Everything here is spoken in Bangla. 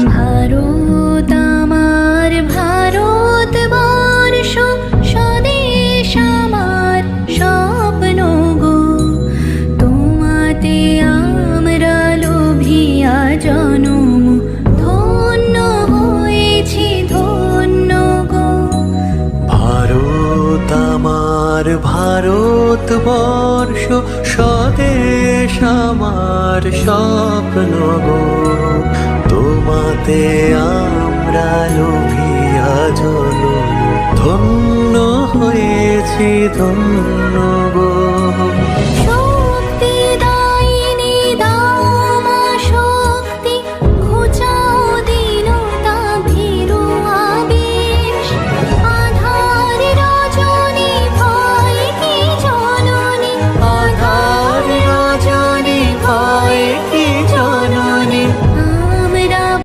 ভারত আমার ভারতবর্ষ, স্বদেশ আমার স্বপ্ন গো। তোমাতে আমরা লোভিয়া জনম, ধন্য হয়েছি ধন্য গো। ভারত আমার ভারতবর্ষ, স্বদেশ আমার স্বপ্ন গো। তোমাতে আমরা লোভিয়া জনম, ধন্য হয়েছি ধন্য